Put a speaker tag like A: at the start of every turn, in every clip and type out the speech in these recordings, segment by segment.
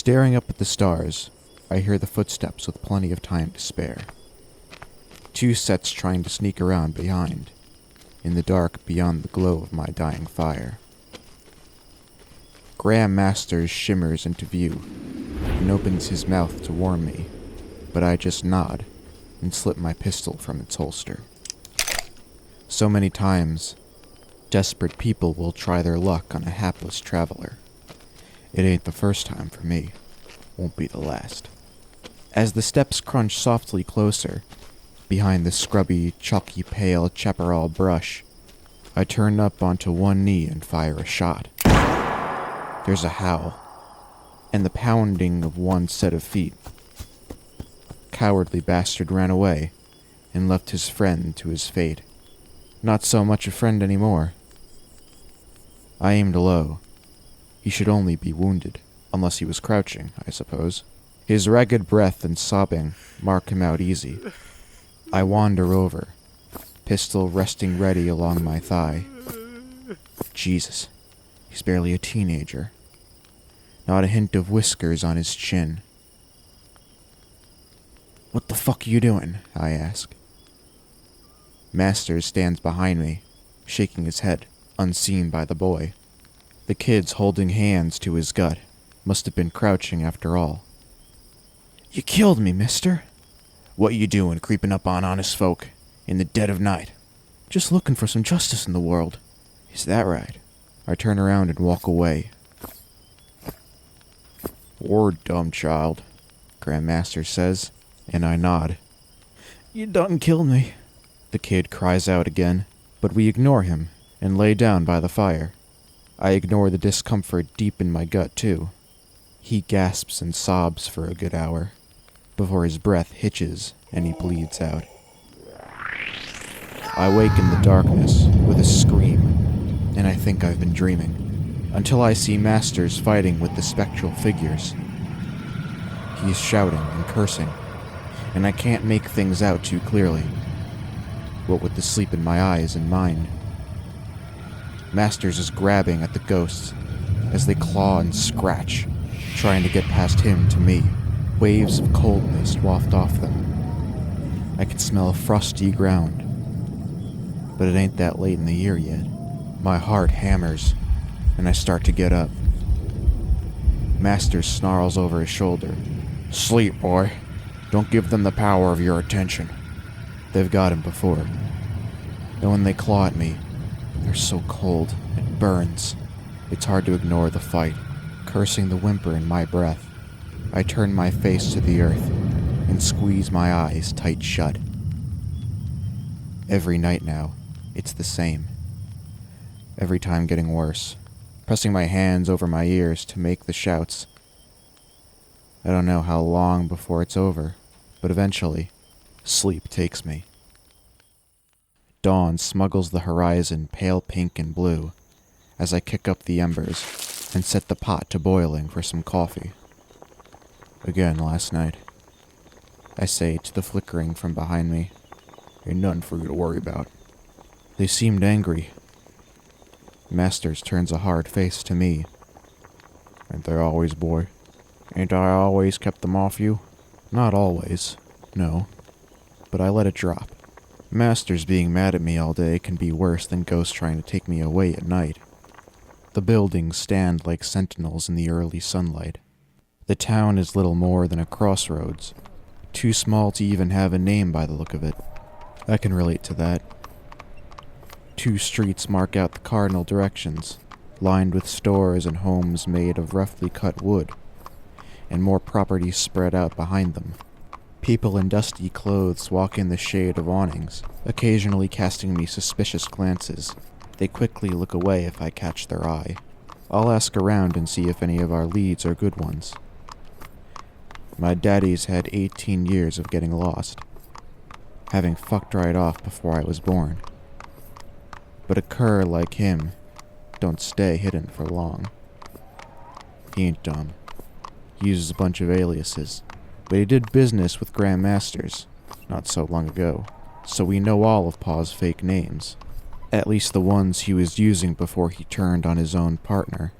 A: Staring up at the stars, I hear the footsteps with plenty of time to spare. 2 sets trying to sneak around behind, in the dark beyond the glow of my dying fire. Graham Masters shimmers into view and opens his mouth to warn me, but I just nod and slip my pistol from its holster. So many times, desperate people will try their luck on a hapless traveler. It ain't the first time for me, won't be the last. As the steps crunch softly closer, behind the scrubby, chalky pale chaparral brush, I turn up onto one knee and fire a shot. There's a howl, and the pounding of one set of feet. Cowardly bastard ran away, and left his friend to his fate. Not so much a friend anymore. I aimed low. He should only be wounded, unless he was crouching, I suppose. His ragged breath and sobbing mark him out easy. I wander over, pistol resting ready along my thigh. Jesus, he's barely a teenager. Not a hint of whiskers on his chin. "What the fuck are you doing?" I ask. Masters stands behind me, shaking his head, unseen by the boy. The kid's holding hands to his gut. Must have been crouching after all. "You killed me, mister." "What you doing creeping up on honest folk in the dead of night?" "Just looking for some justice in the world." "Is that right?" I turn around and walk away. "Poor dumb child," Grandmaster says, and I nod. "You done killed me," the kid cries out again, but we ignore him and lay down by the fire. I ignore the discomfort deep in my gut, too. He gasps and sobs for a good hour, before his breath hitches and he bleeds out. I wake in the darkness with a scream, and I think I've been dreaming, until I see Masters fighting with the spectral figures. He's shouting and cursing, and I can't make things out too clearly, what with the sleep in my eyes and mind. Masters is grabbing at the ghosts as they claw and scratch, trying to get past him to me. Waves of coldness waft off them. I can smell frosty ground, but it ain't that late in the year yet. My heart hammers, and I start to get up. Masters snarls over his shoulder. "Sleep, boy. Don't give them the power of your attention." They've got him before. And when they claw at me, they're so cold, it burns. It's hard to ignore the fight, cursing the whimper in my breath. I turn my face to the earth and squeeze my eyes tight shut. Every night now, it's the same. Every time getting worse, pressing my hands over my ears to make the shouts. I don't know how long before it's over, but eventually, sleep takes me. Dawn smuggles the horizon pale pink and blue as I kick up the embers and set the pot to boiling for some coffee. Again last night, I say to the flickering from behind me. "Ain't nothing for you to worry about." They seemed angry. Masters turns a hard face to me. "Ain't they always, boy? Ain't I always kept them off you?" "Not always, no, but I let it drop. Masters being mad at me all day can be worse than ghosts trying to take me away at night." The buildings stand like sentinels in the early sunlight. The town is little more than a crossroads, too small to even have a name by the look of it. I can relate to that. 2 streets mark out the cardinal directions, lined with stores and homes made of roughly cut wood, and more properties spread out behind them. People in dusty clothes walk in the shade of awnings, occasionally casting me suspicious glances. They quickly look away if I catch their eye. I'll ask around and see if any of our leads are good ones. My daddy's had 18 years of getting lost, having fucked right off before I was born. But a cur like him don't stay hidden for long. He ain't dumb. He uses a bunch of aliases, but he did business with Grandmasters not so long ago, so we know all of Pa's fake names. At least the ones he was using before he turned on his own partner.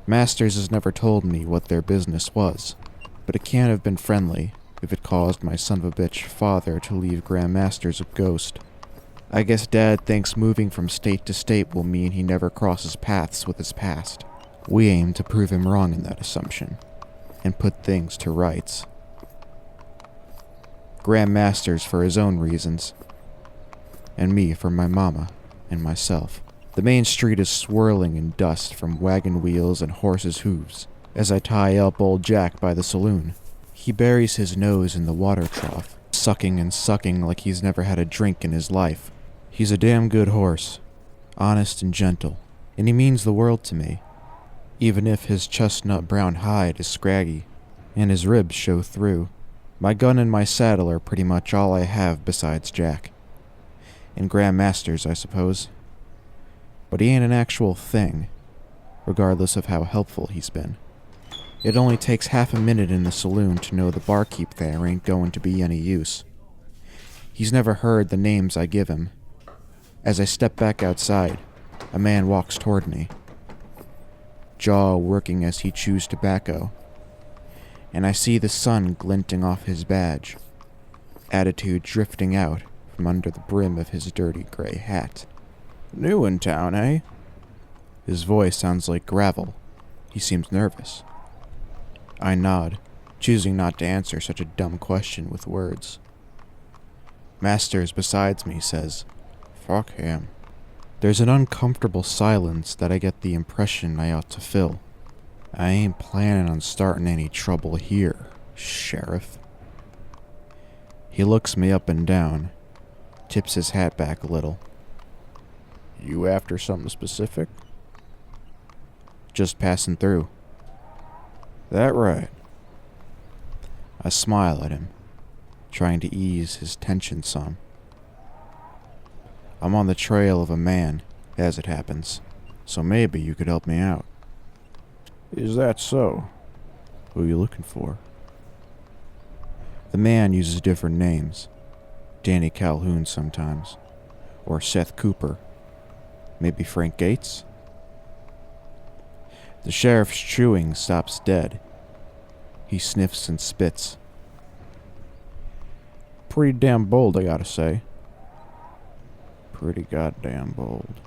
A: Masters has never told me what their business was, but it can't have been friendly if it caused my son of a bitch father to leave Grand Masters a ghost. I guess Dad thinks moving from state to state will mean he never crosses paths with his past. We aim to prove him wrong in that assumption, and put things to rights. Grand Masters for his own reasons, and me for my mama and myself. The main street is swirling in dust from wagon wheels and horses' hooves as I tie up old Jack by the saloon. He buries his nose in the water trough, sucking and sucking like he's never had a drink in his life. He's a damn good horse, honest and gentle, and he means the world to me, even if his chestnut brown hide is scraggy and his ribs show through. My gun and my saddle are pretty much all I have besides Jack. And Grand Masters, I suppose. But he ain't an actual thing, regardless of how helpful he's been. It only takes half a minute in the saloon to know the barkeep there ain't going to be any use. He's never heard the names I give him. As I step back outside, a man walks toward me, jaw working as he chews tobacco, and I see the sun glinting off his badge, attitude drifting out from under the brim of his dirty gray hat. New in town, eh? His voice sounds like gravel. He seems nervous. I nod, choosing not to answer such a dumb question with words. Masters besides me says, "Fuck him." There's an uncomfortable silence that I get the impression I ought to fill. I ain't planning on starting any trouble here, Sheriff. He looks me up and down, tips his hat back a little. You after something specific? Just passing through. That right? I smile at him, trying to ease his tension some. I'm on the trail of a man, as it happens, so maybe you could help me out. Is that so? Who are you looking for? The man uses different names. Danny Calhoun sometimes, or Seth Cooper. Maybe Frank Gates? The sheriff's chewing stops dead. He sniffs and spits. Pretty damn bold, I gotta say. Pretty goddamn bold.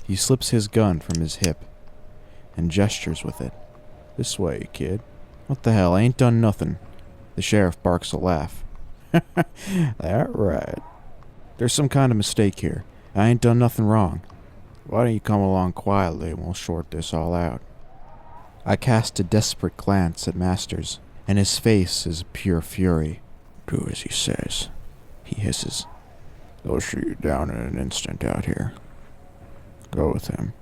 A: He slips his gun from his hip and gestures with it. This way, kid. What the hell, I ain't done nothing. The sheriff barks a laugh. That right. There's some kind of mistake here. I ain't done nothing wrong. Why don't you come along quietly and we'll sort this all out? I cast a desperate glance at Masters, and his face is pure fury. Do as he says, he hisses. They'll shoot you down in an instant out here. Go with him,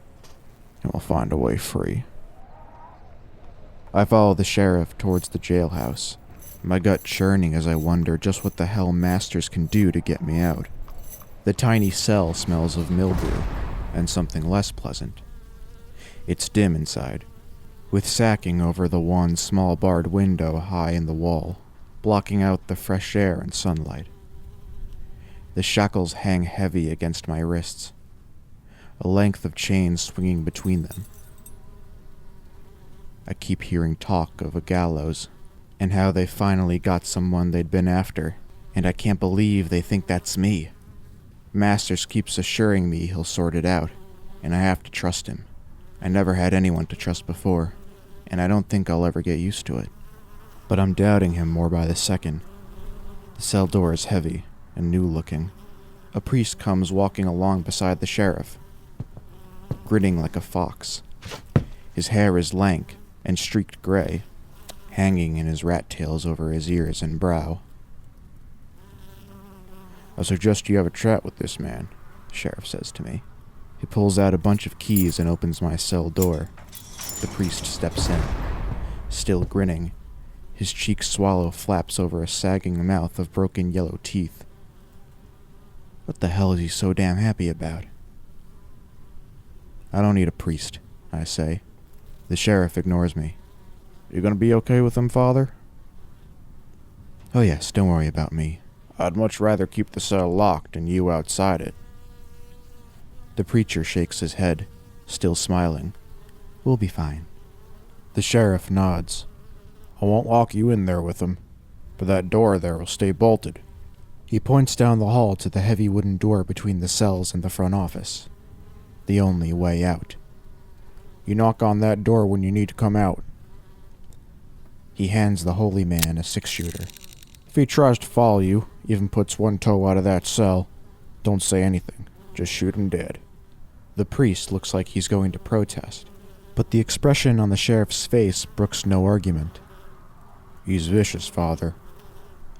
A: and we'll find a way free. I follow the sheriff towards the jailhouse, my gut churning as I wonder just what the hell Masters can do to get me out. The tiny cell smells of mildew and something less pleasant. It's dim inside, with sacking over the one small barred window high in the wall, blocking out the fresh air and sunlight. The shackles hang heavy against my wrists, a length of chain swinging between them. I keep hearing talk of a gallows, and how they finally got someone they'd been after, and I can't believe they think that's me. Masters keeps assuring me he'll sort it out, and I have to trust him. I never had anyone to trust before, and I don't think I'll ever get used to it. But I'm doubting him more by the second. The cell door is heavy and new-looking. A priest comes walking along beside the sheriff, grinning like a fox. His hair is lank and streaked gray, hanging in his rat tails over his ears and brow. I suggest you have a chat with this man, the sheriff says to me. He pulls out a bunch of keys and opens my cell door. The priest steps in, still grinning. His cheek swallow flaps over a sagging mouth of broken yellow teeth. What the hell is he so damn happy about? I don't need a priest, I say. The sheriff ignores me. You gonna be okay with him, Father? Oh yes, don't worry about me. I'd much rather keep the cell locked and you outside it. The preacher shakes his head, still smiling. We'll be fine. The sheriff nods.
B: I won't lock you in there with him, but that door there will stay bolted.
A: He points down the hall to the heavy wooden door between the cells and the front office. The only way out.
B: You knock on that door when you need to come out.
A: He hands the holy man a 6-shooter.
B: If he tries to follow you, even puts one toe out of that cell, don't say anything. Just shoot him dead.
A: The priest looks like he's going to protest, but the expression on the sheriff's face brooks no argument.
B: He's vicious, Father.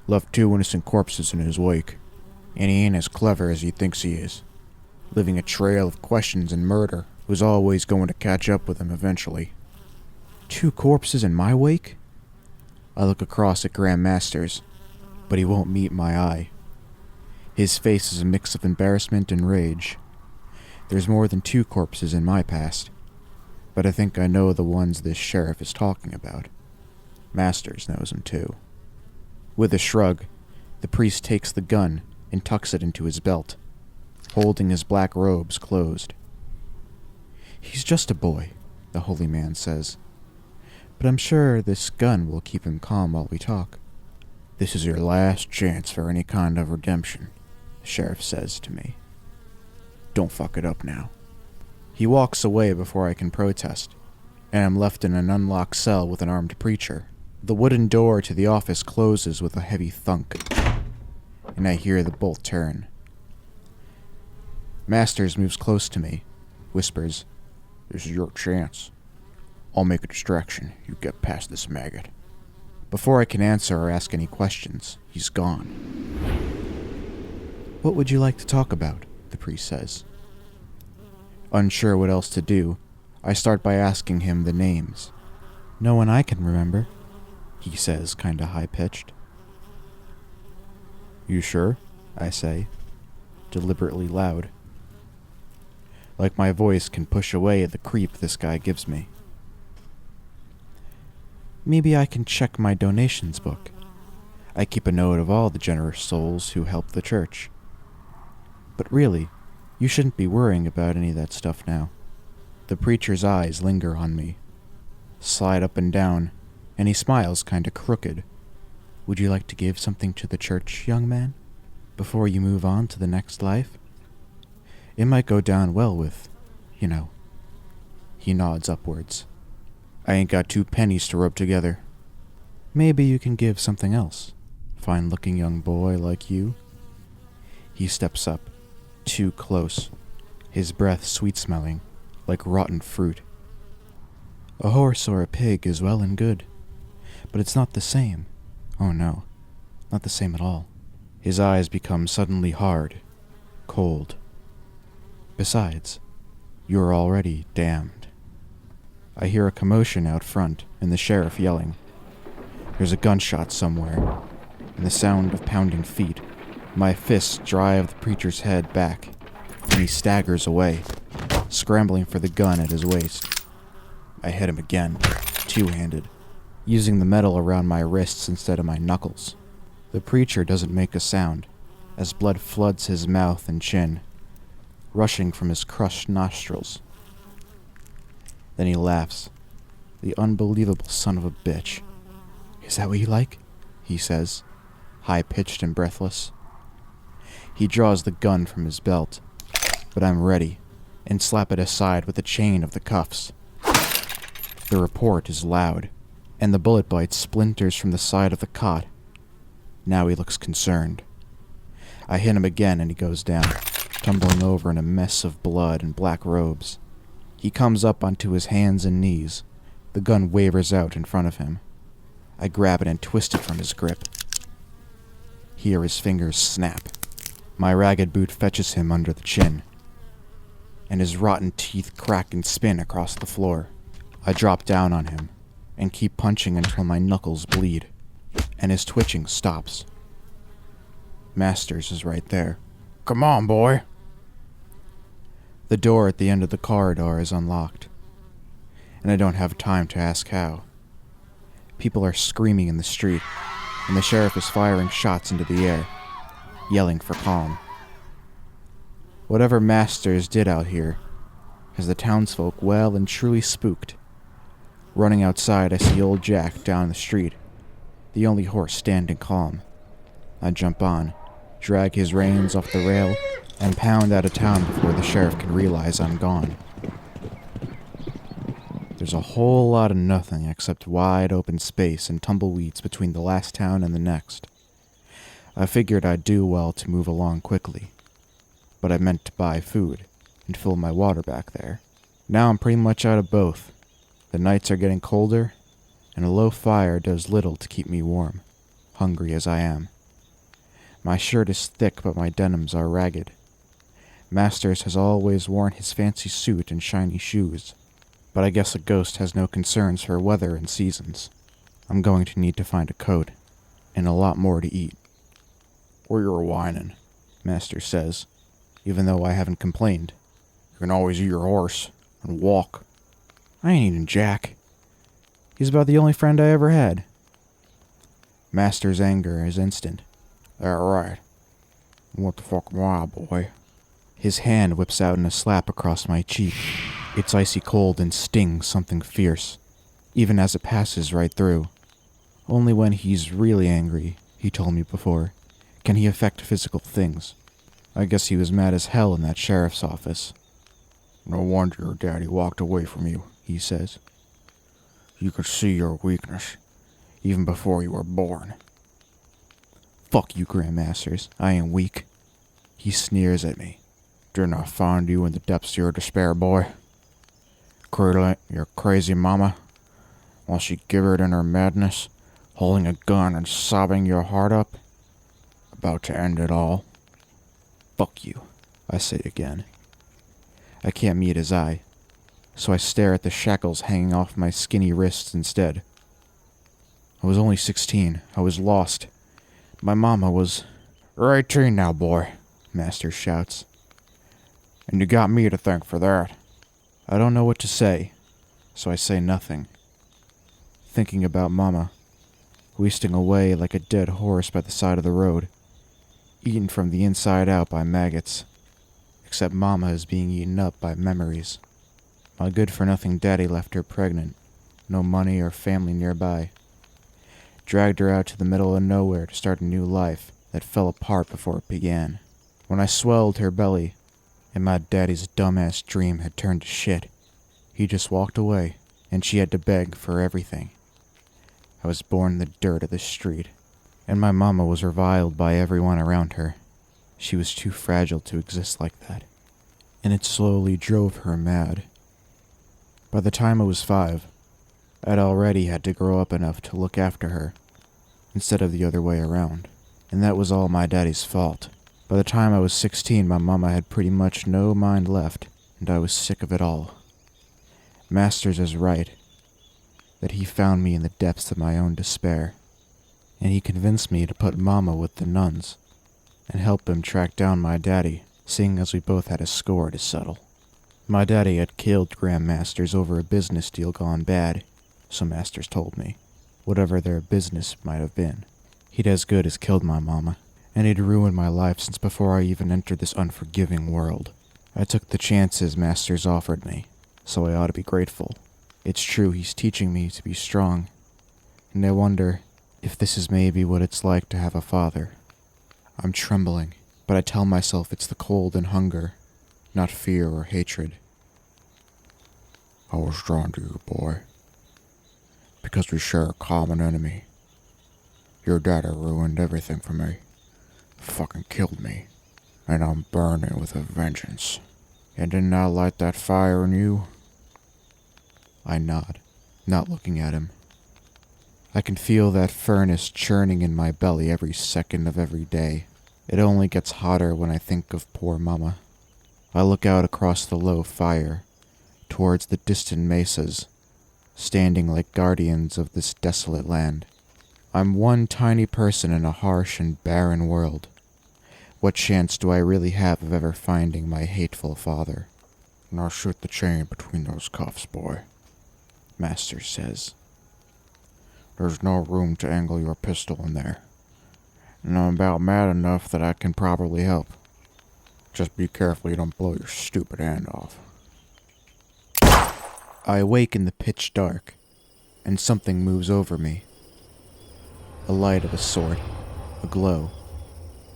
B: Left 2 innocent corpses in his wake, and he ain't as clever as he thinks he is. Leaving a trail of questions and murder was always going to catch up with him eventually.
A: 2 corpses in my wake? I look across at Graham Masters, but he won't meet my eye. His face is a mix of embarrassment and rage. There's more than 2 corpses in my past, but I think I know the ones this sheriff is talking about. Masters knows them too. With a shrug, the priest takes the gun and tucks it into his belt, holding his black robes closed. He's just a boy, the holy man says, but I'm sure this gun will keep him calm while we talk.
B: This is your last chance for any kind of redemption,
A: the sheriff says to me.
B: Don't fuck it up now.
A: He walks away before I can protest, and I'm left in an unlocked cell with an armed preacher. The wooden door to the office closes with a heavy thunk, and I hear the bolt turn. Masters moves close to me, whispers,
B: "This is your chance. I'll make a distraction. You get past this maggot."
A: Before I can answer or ask any questions, he's gone. What would you like to talk about? The priest says. Unsure what else to do, I start by asking him the names. No one I can remember, he says, kinda high-pitched.
B: You sure?
A: I say, deliberately loud. Like my voice can push away the creep this guy gives me. Maybe I can check my donations book. I keep a note of all the generous souls who help the church. But really, you shouldn't be worrying about any of that stuff now. The preacher's eyes linger on me, slide up and down, and he smiles kinda crooked. Would you like to give something to the church, young man, before you move on to the next life? It might go down well with, you know. He nods upwards. I ain't got 2 pennies to rub together. Maybe you can give something else, fine-looking young boy like you. He steps up, too close, his breath sweet-smelling, like rotten fruit. A horse or a pig is well and good, but it's not the same. Oh no, not the same at all. His eyes become suddenly hard, cold. Besides, you're already damned. I hear a commotion out front and the sheriff yelling. There's a gunshot somewhere, and the sound of pounding feet. My fists drive the preacher's head back, and he staggers away, scrambling for the gun at his waist. I hit him again, 2-handed, using the metal around my wrists instead of my knuckles. The preacher doesn't make a sound, as blood floods his mouth and chin, rushing from his crushed nostrils. Then he laughs, the unbelievable son of a bitch. Is that what you like? He says, high-pitched and breathless. He draws the gun from his belt, but I'm ready, and slap it aside with the chain of the cuffs. The report is loud, and the bullet bite splinters from the side of the cot. Now he looks concerned. I hit him again and he goes down, tumbling over in a mess of blood and black robes. He comes up onto his hands and knees. The gun wavers out in front of him. I grab it and twist it from his grip. Hear his fingers snap. My ragged boot fetches him under the chin, and his rotten teeth crack and spin across the floor. I drop down on him and keep punching until my knuckles bleed, and his twitching stops. Masters is right there.
B: Come on, boy.
A: The door at the end of the corridor is unlocked, and I don't have time to ask how. People are screaming in the street, and the sheriff is firing shots into the air, yelling for calm. Whatever Masters did out here, as the townsfolk well and truly spooked. Running outside, I see old Jack down the street, the only horse standing calm. I jump on, drag his reins off the rail, and pound out of town before the sheriff can realize I'm gone. There's a whole lot of nothing except wide open space and tumbleweeds between the last town and the next. I figured I'd do well to move along quickly, but I meant to buy food and fill my water back there. Now I'm pretty much out of both. The nights are getting colder, and a low fire does little to keep me warm, hungry as I am. My shirt is thick, but my denims are ragged. Masters has always worn his fancy suit and shiny shoes, but I guess a ghost has no concerns for weather and seasons. I'm going to need to find a coat, and a lot more to eat.
B: "Where you're whining,"
A: Master says, even though I haven't complained.
B: "You can always eat your horse and walk."
A: I ain't eating Jack. He's about the only friend I ever had. Master's anger is instant.
B: "That right. What the fuck am I, boy?"
A: His hand whips out in a slap across my cheek. It's icy cold and stings something fierce, even as it passes right through. Only when he's really angry, he told me before, can he affect physical things. I guess he was mad as hell in that sheriff's office.
B: "No wonder your daddy walked away from you,"
A: he says.
B: "You could see your weakness, even before you were born."
A: Fuck you, Grandmasters. I ain't weak. He sneers at me.
B: "Didn't I find you in the depths of your despair, boy? Cradling your crazy mama, while she gibbered in her madness, holding a gun and sobbing your heart up, about to end it all."
A: Fuck you, I say again. I can't meet his eye, so I stare at the shackles hanging off my skinny wrists instead. I was only 16. I was lost. My mama was...
B: "You're 18 now, boy,"
A: Master shouts.
B: "And you got me to thank for that."
A: I don't know what to say, so I say nothing. Thinking about Mama, wasting away like a dead horse by the side of the road, eaten from the inside out by maggots, except Mama is being eaten up by memories. My good-for-nothing daddy left her pregnant, no money or family nearby. Dragged her out to the middle of nowhere to start a new life that fell apart before it began. When I swelled her belly, and my daddy's dumbass dream had turned to shit, he just walked away, and she had to beg for everything. I was born in the dirt of the street, and my mama was reviled by everyone around her. She was too fragile to exist like that, and it slowly drove her mad. By the time I was 5, I'd already had to grow up enough to look after her, instead of the other way around, and that was all my daddy's fault. By the time I was 16, my mama had pretty much no mind left, and I was sick of it all. Masters is right, that he found me in the depths of my own despair, and he convinced me to put Mama with the nuns, and help him track down my daddy, seeing as we both had a score to settle. My daddy had killed Grandmasters over a business deal gone bad, so Masters told me, whatever their business might have been. He'd as good as killed my mama, and he'd ruined my life since before I even entered this unforgiving world. I took the chances Masters offered me, so I ought to be grateful. It's true he's teaching me to be strong, and I wonder if this is maybe what it's like to have a father. I'm trembling, but I tell myself it's the cold and hunger, not fear or hatred.
B: "I was drawn to you, boy, because we share a common enemy. Your daddy ruined everything for me. Fucking killed me, and I'm burning with a vengeance. And didn't I light that fire in you?"
A: I nod, not looking at him. I can feel that furnace churning in my belly every second of every day. It only gets hotter when I think of poor Mama. I look out across the low fire, towards the distant mesas, standing like guardians of this desolate land. I'm one tiny person in a harsh and barren world. What chance do I really have of ever finding my hateful father?
B: "Now shoot the chain between those cuffs, boy,"
A: Master says.
B: "There's no room to angle your pistol in there. And I'm about mad enough that I can probably help. Just be careful you don't blow your stupid hand off."
A: I awake in the pitch dark, and something moves over me. A light of a sort, a glow.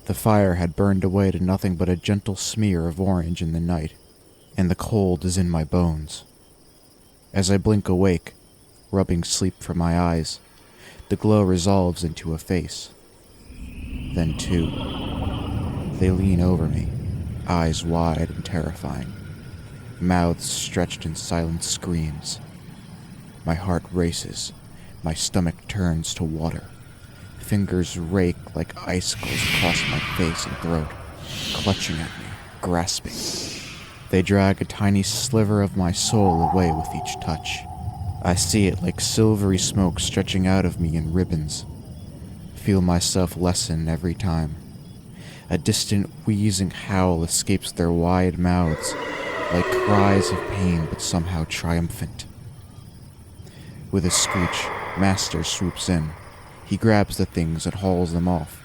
A: The fire had burned away to nothing but a gentle smear of orange in the night, and the cold is in my bones. As I blink awake, rubbing sleep from my eyes, the glow resolves into a face. Then two. They lean over me, eyes wide and terrifying, mouths stretched in silent screams. My heart races, my stomach turns to water. Fingers rake like icicles across my face and throat, clutching at me, grasping. They drag a tiny sliver of my soul away with each touch. I see it like silvery smoke stretching out of me in ribbons. Feel myself lessen every time. A distant wheezing howl escapes their wide mouths, like cries of pain but somehow triumphant. With a screech, Master swoops in. He grabs the things and hauls them off.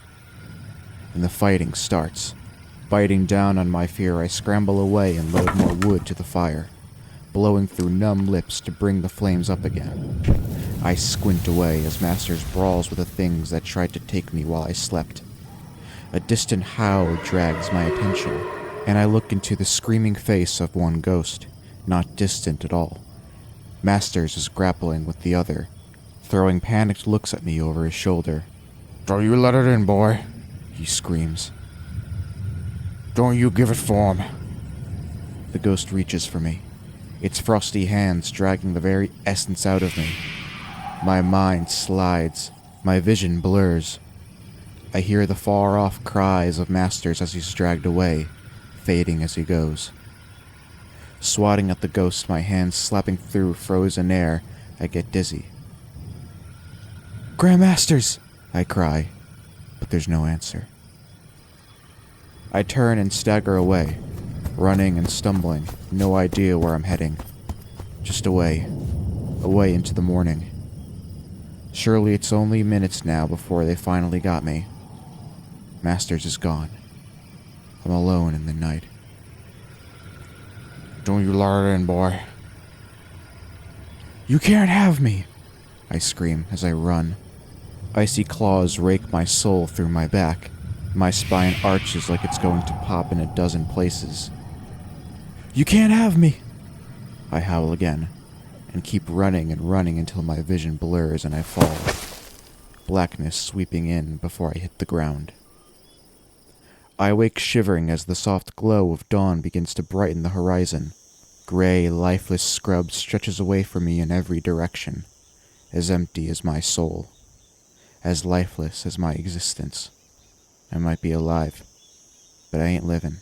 A: And the fighting starts. Biting down on my fear, I scramble away and load more wood to the fire, blowing through numb lips to bring the flames up again. I squint away as Masters brawls with the things that tried to take me while I slept. A distant howl drags my attention, and I look into the screaming face of one ghost, not distant at all. Masters is grappling with the other, throwing panicked looks at me over his shoulder.
B: "Don't you let it in, boy.
A: He screams.
B: Don't you give it form."
A: The ghost reaches for me, its frosty hands dragging the very essence out of me. My mind slides, my vision blurs. I hear the far-off cries of Masters as he's dragged away, fading as he goes. Swatting at the ghost, my hands slapping through frozen air, I get dizzy. "Grandmasters!" I cry, but there's no answer. I turn and stagger away, running and stumbling, no idea where I'm heading. Just away into the morning. Surely it's only minutes now before they finally got me. Masters is gone. I'm alone in the night.
B: "Don't you let it in, boy."
A: "You can't have me!" I scream as I run. Icy claws rake my soul through my back. My spine arches like it's going to pop in a dozen places. "You can't have me!" I howl again, and keep running and running until my vision blurs and I fall. Blackness sweeping in before I hit the ground. I wake shivering as the soft glow of dawn begins to brighten the horizon. Gray, lifeless scrub stretches away from me in every direction, as empty as my soul, as lifeless as my existence. I might be alive, but I ain't living.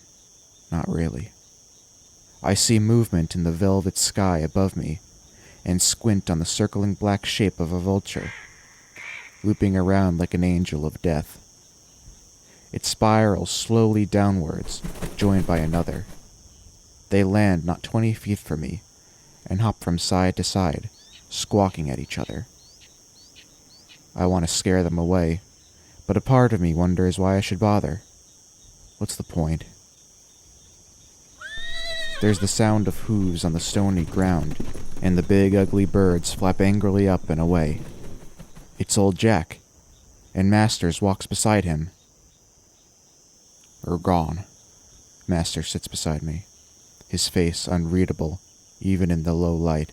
A: Not really. I see movement in the velvet sky above me, and squint on the circling black shape of a vulture, looping around like an angel of death. It spirals slowly downwards, joined by another. They land not 20 feet from me, and hop from side to side, squawking at each other. I want to scare them away, but a part of me wonders why I should bother. What's the point? There's the sound of hooves on the stony ground, and the big ugly birds flap angrily up and away. It's old Jack, and Masters walks beside him.
B: "They're gone."
A: Master sits beside me, his face unreadable, even in the low light.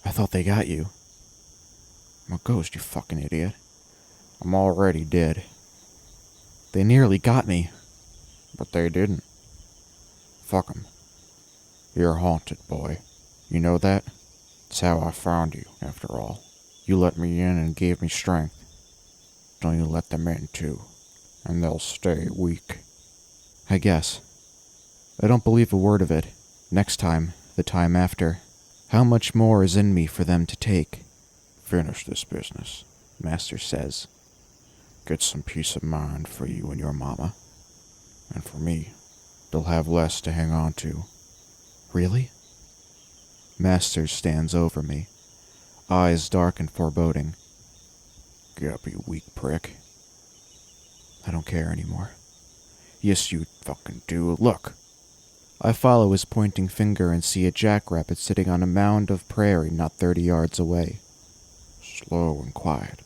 A: "I thought they got you."
B: "I'm a ghost, you fucking idiot. I'm already dead."
A: "They nearly got me."
B: "But they didn't. Fuck 'em. You're haunted, boy. You know that? It's how I found you, after all. You let me in and gave me strength. Don't you let them in, too, and they'll stay weak."
A: "I guess. I don't believe a word of it. Next time, the time after, how much more is in me for them to take?"
B: "Finish this business," Master says. "Get some peace of mind for you and your mama. And for me, they'll have less to hang on to."
A: "Really?" Master stands over me, eyes dark and foreboding.
B: "Get up, you weak prick."
A: I don't care anymore.
B: "Yes, you fucking do. Look."
A: I follow his pointing finger and see a jackrabbit sitting on a mound of prairie not 30 yards away. Slow and quiet,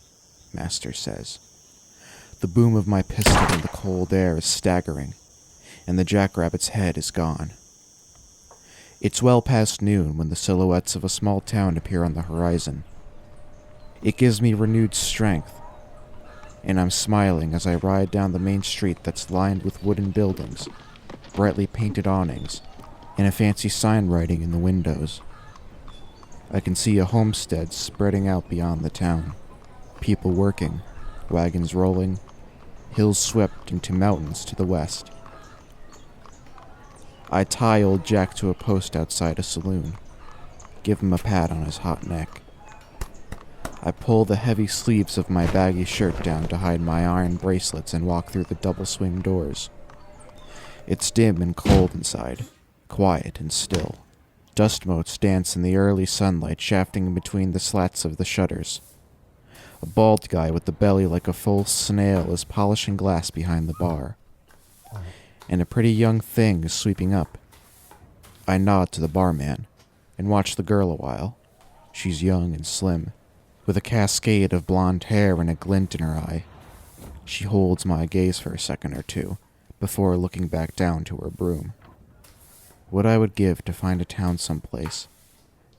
A: Master says. The boom of my pistol in the cold air is staggering, and the jackrabbit's head is gone. It's well past noon when the silhouettes of a small town appear on the horizon. It gives me renewed strength, and I'm smiling as I ride down the main street that's lined with wooden buildings, brightly painted awnings, and a fancy sign writing in the windows. I can see a homestead spreading out beyond the town, people working, wagons rolling, hills swept into mountains to the west. I tie old Jack to a post outside a saloon, give him a pat on his hot neck. I pull the heavy sleeves of my baggy shirt down to hide my iron bracelets and walk through the double swing doors. It's dim and cold inside, quiet and still. Dust motes dance in the early sunlight, shafting in between the slats of the shutters. A bald guy with a belly like a full snail is polishing glass behind the bar, and a pretty young thing is sweeping up. I nod to the barman and watch the girl a while. She's young and slim, with a cascade of blonde hair and a glint in her eye. She holds my gaze for a second or two before looking back down to her broom. What I would give to find a town someplace,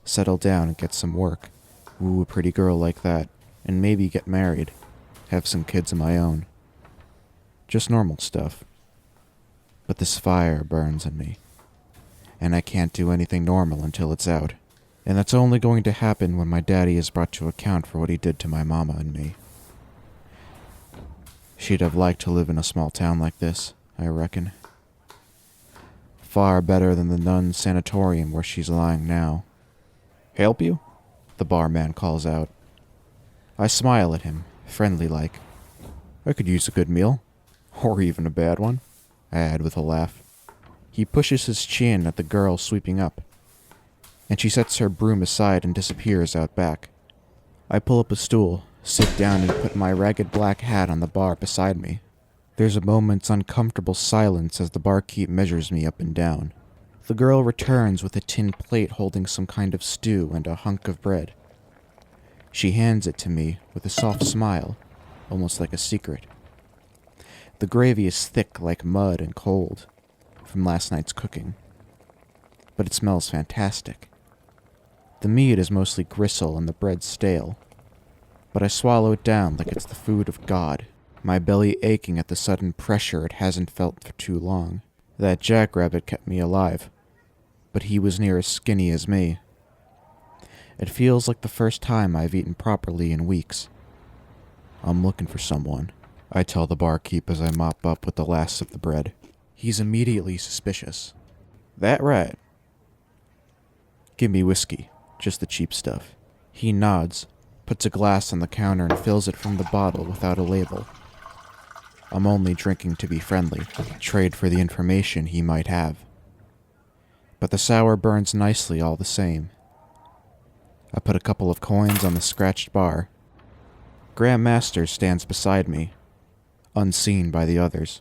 A: settle down and get some work, woo a pretty girl like that, and maybe get married, have some kids of my own. Just normal stuff. But this fire burns in me, and I can't do anything normal until it's out. And that's only going to happen when my daddy is brought to account for what he did to my mama and me. She'd have liked to live in a small town like this, I reckon. Far better than the nuns' sanatorium where she's lying now. Help you? The barman calls out. I smile at him, friendly-like. I could use a good meal, or even a bad one, I add with a laugh. He pushes his chin at the girl sweeping up, and she sets her broom aside and disappears out back. I pull up a stool, sit down, and put my ragged black hat on the bar beside me. There's a moment's uncomfortable silence as the barkeep measures me up and down. The girl returns with a tin plate holding some kind of stew and a hunk of bread. She hands it to me with a soft smile, almost like a secret. The gravy is thick like mud and cold from last night's cooking, but it smells fantastic. The meat is mostly gristle and the bread stale, but I swallow it down like it's the food of God, my belly aching at the sudden pressure it hasn't felt for too long. That jackrabbit kept me alive, but he was near as skinny as me. It feels like the first time I've eaten properly in weeks. I'm looking for someone, I tell the barkeep as I mop up with the last of the bread. He's immediately suspicious. That right? Give me whiskey, just the cheap stuff. He nods, puts a glass on the counter and fills it from the bottle without a label. I'm only drinking to be friendly, trade for the information he might have. But the sour burns nicely all the same. I put a couple of coins on the scratched bar. Graham Masters stands beside me, unseen by the others.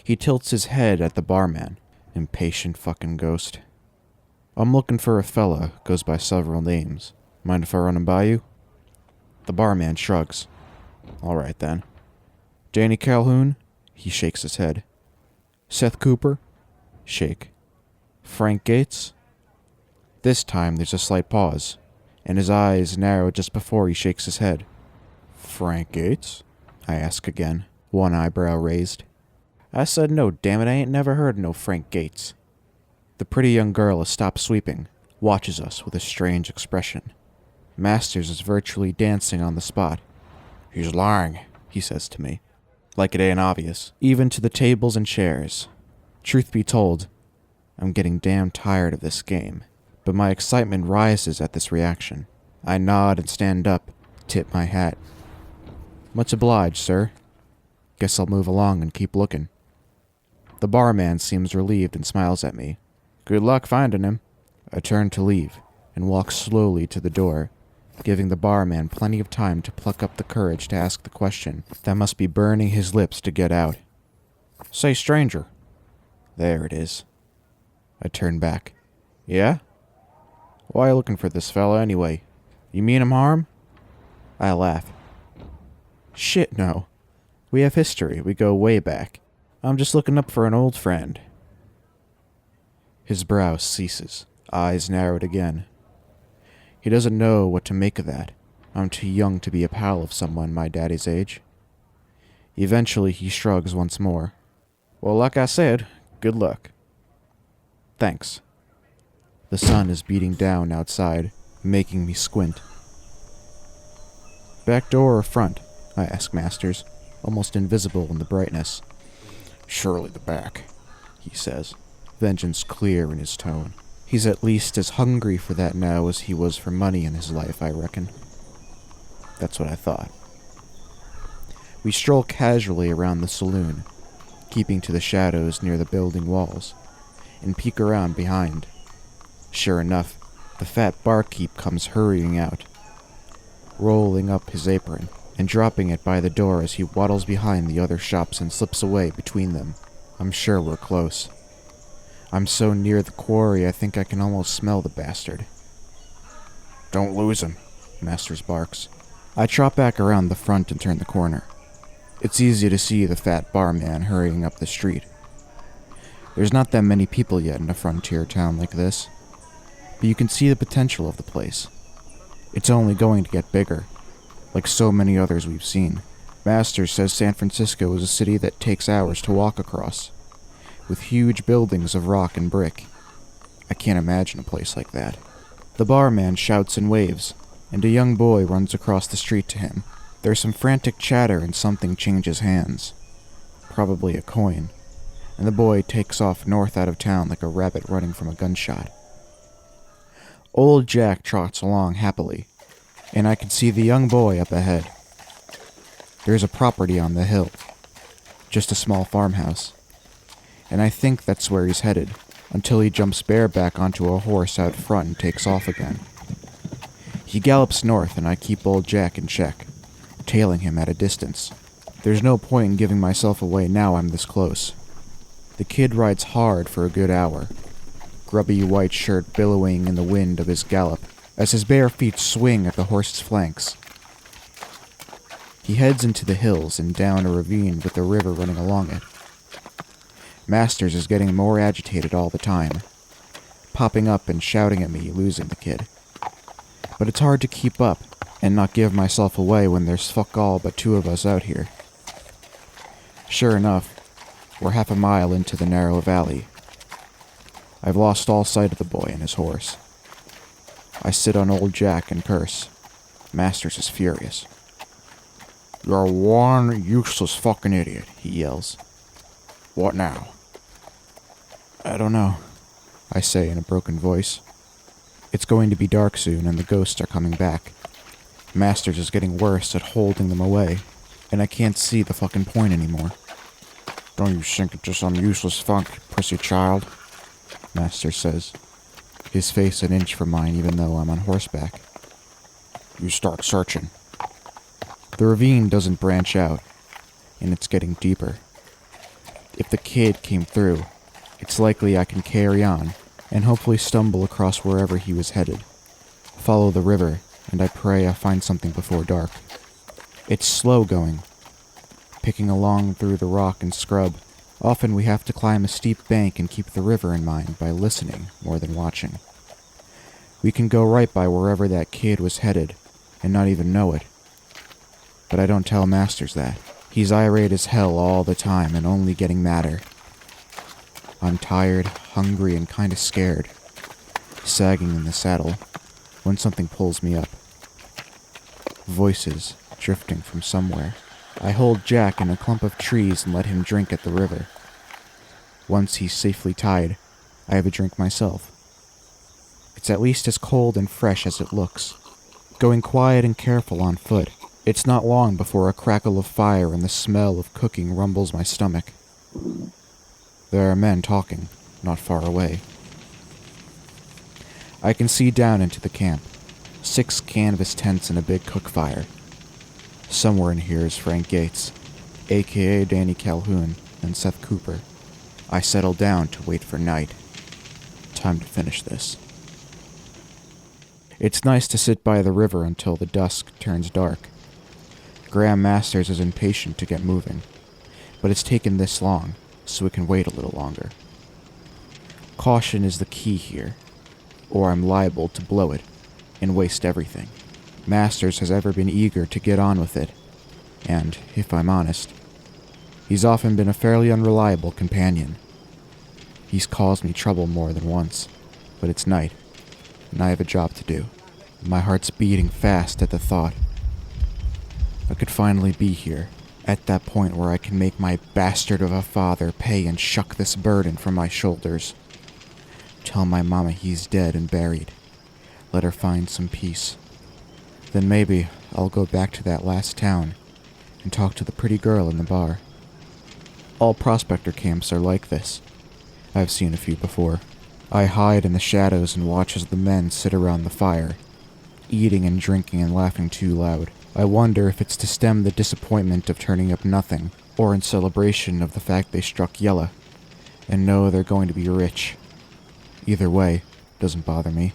A: He tilts his head at the barman, impatient fucking ghost. I'm looking for a fella, goes by several names. Mind if I run him by you? The barman shrugs. All right then. Danny Calhoun? He shakes his head. Seth Cooper? Shake. Frank Gates? This time there's a slight pause, and his eyes narrow just before he shakes his head. Frank Gates? I ask again, one eyebrow raised. I said no, damn it, I ain't never heard of no Frank Gates. The pretty young girl has stopped sweeping, watches us with a strange expression. Masters is virtually dancing on the spot. He's lying, he says to me. Like it ain't obvious, even to the tables and chairs. Truth be told, I'm getting damn tired of this game, but my excitement rises at this reaction. I nod and stand up, tip my hat. Much obliged, sir. Guess I'll move along and keep looking. The barman seems relieved and smiles at me. Good luck finding him. I turn to leave and walk slowly to the door, giving the barman plenty of time to pluck up the courage to ask the question that must be burning his lips to get out. Say, stranger. There it is. I turn back. Yeah? Why are you looking for this fella anyway? You mean him harm? I laugh. Shit, no. We have history. We go way back. I'm just looking up for an old friend. His brow ceases, eyes narrowed again. He doesn't know what to make of that. I'm too young to be a pal of someone my daddy's age. Eventually he shrugs once more. Well, like I said, good luck. Thanks. The sun is beating down outside, making me squint. Back door or front? I ask Masters, almost invisible in the brightness. Surely the back, he says, vengeance clear in his tone. He's at least as hungry for that now as he was for money in his life, I reckon. That's what I thought. We stroll casually around the saloon, keeping to the shadows near the building walls, and peek around behind. Sure enough, the fat barkeep comes hurrying out, rolling up his apron and dropping it by the door as he waddles behind the other shops and slips away between them. I'm sure we're close. I'm so near the quarry I think I can almost smell the bastard. Don't lose him, Masters barks. I trot back around the front and turn the corner. It's easy to see the fat barman hurrying up the street. There's not that many people yet in a frontier town like this, but you can see the potential of the place. It's only going to get bigger, like so many others we've seen. Baxter says San Francisco is a city that takes hours to walk across, with huge buildings of rock and brick. I can't imagine a place like that. The barman shouts and waves, and a young boy runs across the street to him. There's some frantic chatter and something changes hands. Probably a coin, and the boy takes off north out of town like a rabbit running from a gunshot. Old Jack trots along happily, and I can see the young boy up ahead. There's a property on the hill, just a small farmhouse, and I think that's where he's headed, until he jumps bareback onto a horse out front and takes off again. He gallops north, and I keep old Jack in check, tailing him at a distance. There's no point in giving myself away now I'm this close. The kid rides hard for a good hour, grubby white shirt billowing in the wind of his gallop as his bare feet swing at the horse's flanks. He heads into the hills and down a ravine with the river running along it. Masters is getting more agitated all the time, popping up and shouting at me, losing the kid. But it's hard to keep up and not give myself away when there's fuck all but two of us out here. Sure enough, we're half a mile into the narrow valley. I've lost all sight of the boy and his horse. I sit on old Jack and curse. Masters is furious. You're one useless fucking idiot, he yells. What now? I don't know, I say in a broken voice. It's going to be dark soon and the ghosts are coming back. Masters is getting worse at holding them away, and I can't see the fucking point anymore. Don't you sink into some useless funk, pussy child, Masters says, his face an inch from mine even though I'm on horseback. You start searching. The ravine doesn't branch out, and it's getting deeper. If the kid came through, it's likely I can carry on and hopefully stumble across wherever he was headed. Follow the river, and I pray I find something before dark. It's slow going, picking along through the rock and scrub. Often we have to climb a steep bank and keep the river in mind by listening more than watching. We can go right by wherever that kid was headed and not even know it. But I don't tell Masters that. He's irate as hell all the time and only getting madder. I'm tired, hungry, and kinda scared, sagging in the saddle, when something pulls me up. Voices drifting from somewhere. I hold Jack in a clump of trees and let him drink at the river. Once he's safely tied, I have a drink myself. It's at least as cold and fresh as it looks. Going quiet and careful on foot, it's not long before a crackle of fire and the smell of cooking rumbles my stomach. There are men talking, not far away. I can see down into the camp. 6 canvas tents and a big cook fire. Somewhere in here is Frank Gates, a.k.a. Danny Calhoun, and Seth Cooper. I settle down to wait for night. Time to finish this. It's nice to sit by the river until the dusk turns dark. Graham Masters is impatient to get moving, but it's taken this long, so we can wait a little longer. Caution is the key here, or I'm liable to blow it and waste everything. Masters has ever been eager to get on with it, and, if I'm honest, he's often been a fairly unreliable companion. He's caused me trouble more than once, but it's night, and I have a job to do. My heart's beating fast at the thought. I could finally be here, at that point where I can make my bastard of a father pay and shuck this burden from my shoulders. Tell my mama he's dead and buried. Let her find some peace. Then maybe I'll go back to that last town and talk to the pretty girl in the bar. All prospector camps are like this. I've seen a few before. I hide in the shadows and watch as the men sit around the fire, eating and drinking and laughing too loud. I wonder if it's to stem the disappointment of turning up nothing, or in celebration of the fact they struck yellow, and know they're going to be rich. Either way, doesn't bother me.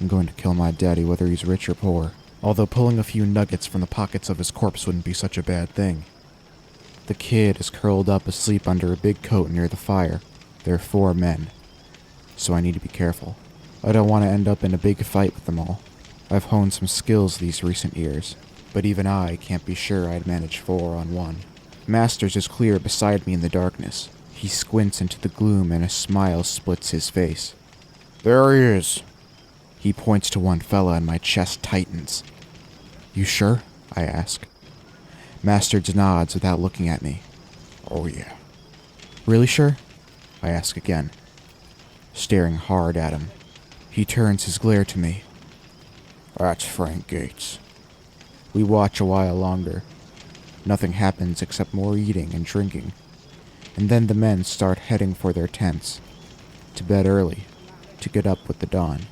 A: I'm going to kill my daddy whether he's rich or poor, although pulling a few nuggets from the pockets of his corpse wouldn't be such a bad thing. The kid is curled up asleep under a big coat near the fire. There are 4 men, so I need to be careful. I don't want to end up in a big fight with them all. I've honed some skills these recent years, but even I can't be sure I'd manage 4 on 1. Masters is clear beside me in the darkness. He squints into the gloom and a smile splits his face.
B: There he is.
A: He points to one fella and my chest tightens. You sure? I ask. Masters nods without looking at me.
B: Oh yeah.
A: Really sure? I ask again, staring hard at him. He turns his glare to me.
B: That's Frank Gates.
A: We watch a while longer. Nothing happens except more eating and drinking. And then the men start heading for their tents. To bed early, to get up with the dawn.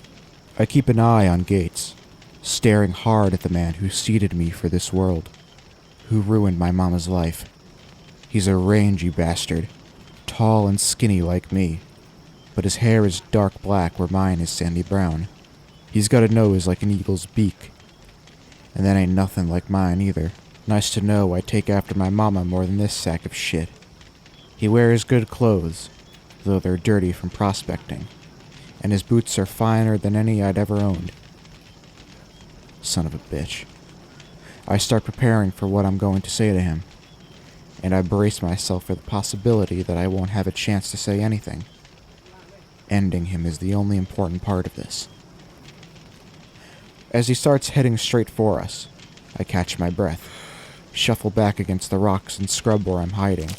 A: I keep an eye on Gates, staring hard at the man who seeded me for this world, who ruined my mama's life. He's a rangy bastard, tall and skinny like me, but his hair is dark black where mine is sandy brown. He's got a nose like an eagle's beak, and that ain't nothing like mine either. Nice to know I take after my mama more than this sack of shit. He wears good clothes, though they're dirty from prospecting, and his boots are finer than any I'd ever owned. Son of a bitch. I start preparing for what I'm going to say to him, and I brace myself for the possibility that I won't have a chance to say anything. Ending him is the only important part of this. As he starts heading straight for us, I catch my breath, shuffle back against the rocks and scrub where I'm hiding.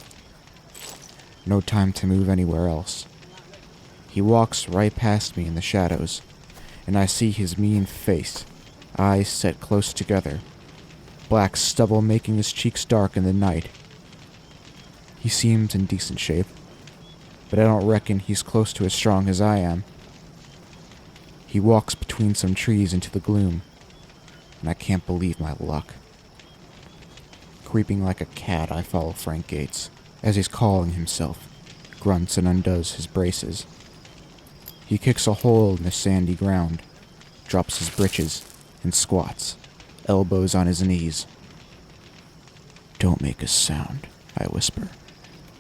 A: No time to move anywhere else. He walks right past me in the shadows, and I see his mean face, eyes set close together, black stubble making his cheeks dark in the night. He seems in decent shape, but I don't reckon he's close to as strong as I am. He walks between some trees into the gloom, and I can't believe my luck. Creeping like a cat, I follow Frank Gates, as he's calling himself, grunts and undoes his braces. He kicks a hole in the sandy ground, drops his breeches, and squats, elbows on his knees. Don't make a sound, I whisper,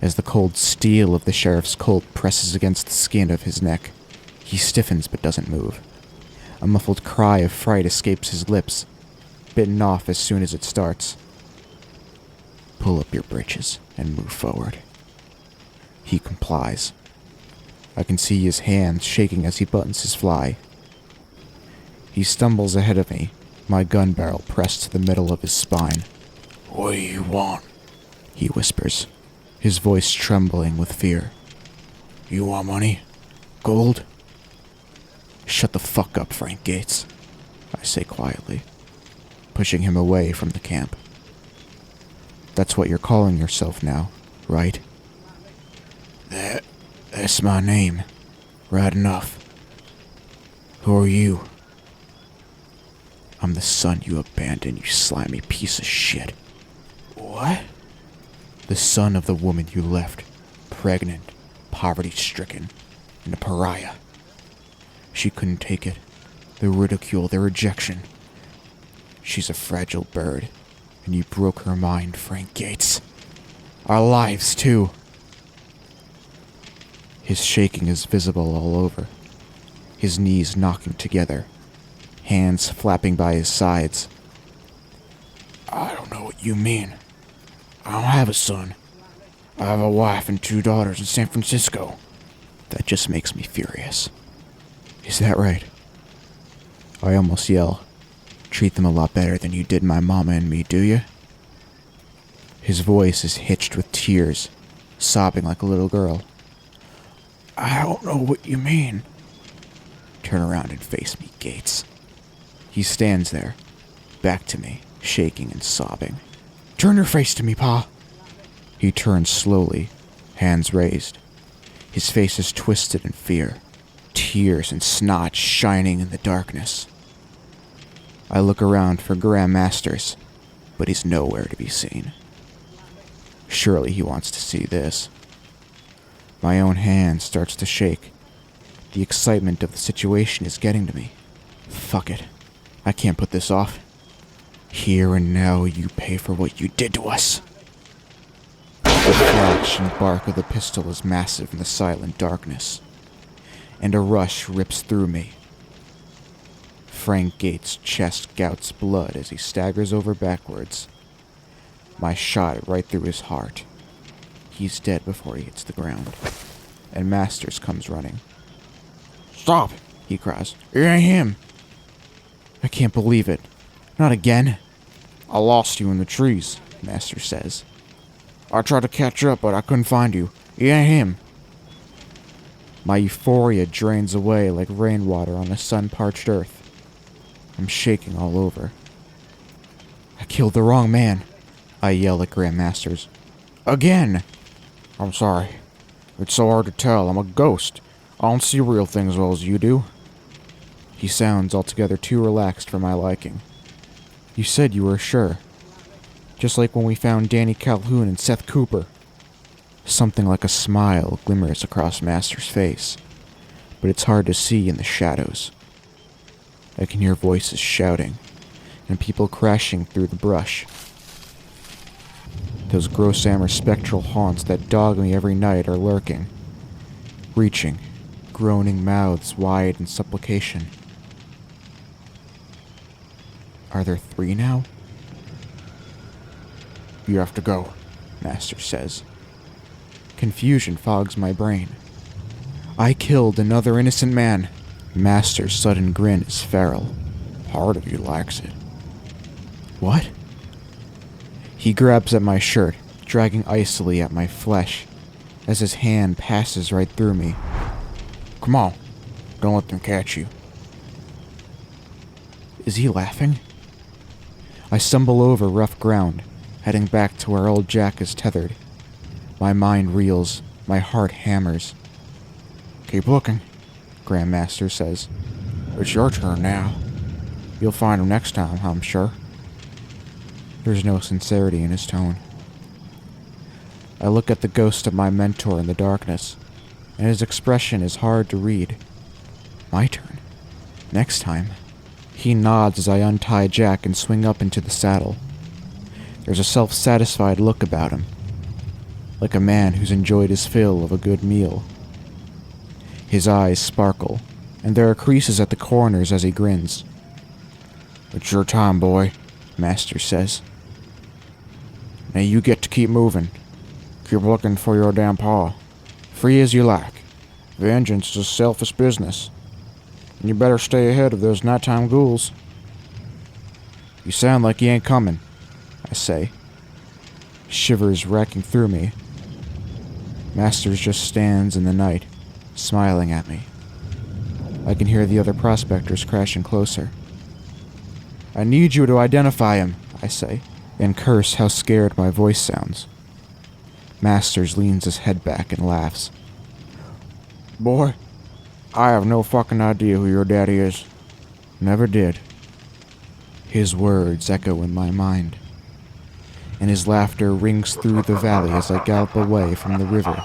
A: as the cold steel of the sheriff's Colt presses against the skin of his neck. He stiffens but doesn't move. A muffled cry of fright escapes his lips, bitten off as soon as it starts. Pull up your breeches and move forward. He complies. I can see his hands shaking as he buttons his fly. He stumbles ahead of me, my gun barrel pressed to the middle of his spine.
B: What do you want?
A: He whispers, his voice trembling with fear.
B: You want money? Gold?
A: Shut the fuck up, Frank Gates, I say quietly, pushing him away from the camp. That's what you're calling yourself now, right?
B: That's my name. Right enough. Who are you?
A: I'm the son you abandoned, you slimy piece of shit.
B: What?
A: The son of the woman you left, pregnant, poverty-stricken, and a pariah.
B: She couldn't take it. The ridicule, the rejection. She's a fragile bird, and you broke her mind, Frank Gates. Our lives, too. His shaking is visible all over. His knees knocking together, hands flapping by his sides. I don't know what you mean. I don't have a son. I have a wife and 2 daughters in San Francisco. That just makes me furious. Is that right? I almost yell. Treat them a lot better than you did my mama and me, do you? His voice is hitched with tears, sobbing like a little girl. I don't know what you mean. Turn around and face me, Gates. He stands there, back to me, shaking and sobbing. Turn your face to me, Pa. He turns slowly, hands raised. His face is twisted in fear, tears and snot shining in the darkness. I look around for Graham Masters, but he's nowhere to be seen. Surely he wants to see this. My own hand starts to shake. The excitement of the situation is getting to me. Fuck it. I can't put this off. Here and now you pay for what you did to us. The flash and bark of the pistol is massive in the silent darkness, and a rush rips through me. Frank Gates' chest gouts blood as he staggers over backwards. My shot right through his heart. He's dead before he hits the ground, and Masters comes running. Stop, he cries. It ain't him. I can't believe it. Not again. I lost you in the trees, Masters says. I tried to catch up, but I couldn't find you. It ain't him. My euphoria drains away like rainwater on a sun-parched earth. I'm shaking all over. I killed the wrong man, I yell at Graham Masters. Again! I'm sorry. It's so hard to tell. I'm a ghost. I don't see real things as well as you do. He sounds altogether too relaxed for my liking. You said you were sure. Just like when we found Danny Calhoun and Seth Cooper. Something like a smile glimmers across Masters' face, but it's hard to see in the shadows. I can hear voices shouting, and people crashing through the brush. Those Grossammer spectral haunts that dog me every night are lurking, reaching, groaning mouths wide in supplication. Are there 3 now? You have to go, Masters says. Confusion fogs my brain. I killed another innocent man. Masters' sudden grin is feral. Part of you likes it. What? He grabs at my shirt, dragging icily at my flesh, as his hand passes right through me. Come on, don't let them catch you. Is he laughing? I stumble over rough ground, heading back to where old Jack is tethered. My mind reels, my heart hammers. Keep looking, Graham Masters says. It's your turn now. You'll find him next time, I'm sure. There's no sincerity in his tone. I look at the ghost of my mentor in the darkness, and his expression is hard to read. My turn. Next time. He nods as I untie Jack and swing up into the saddle. There's a self-satisfied look about him, like a man who's enjoyed his fill of a good meal. His eyes sparkle, and there are creases at the corners as he grins. It's your time, boy, Masters says. Now you get to keep moving. Keep looking for your damn paw. Free as you like. Vengeance is a selfish business. And you better stay ahead of those nighttime ghouls. You sound like you ain't coming, I say. Shivers racking through me. Masters just stands in the night, smiling at me. I can hear the other prospectors crashing closer. I need you to identify him, I say, and curse how scared my voice sounds. Masters leans his head back and laughs. Boy, I have no fucking idea who your daddy is. Never did. His words echo in my mind, and his laughter rings through the valley as I gallop away from the river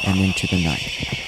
B: and into the night.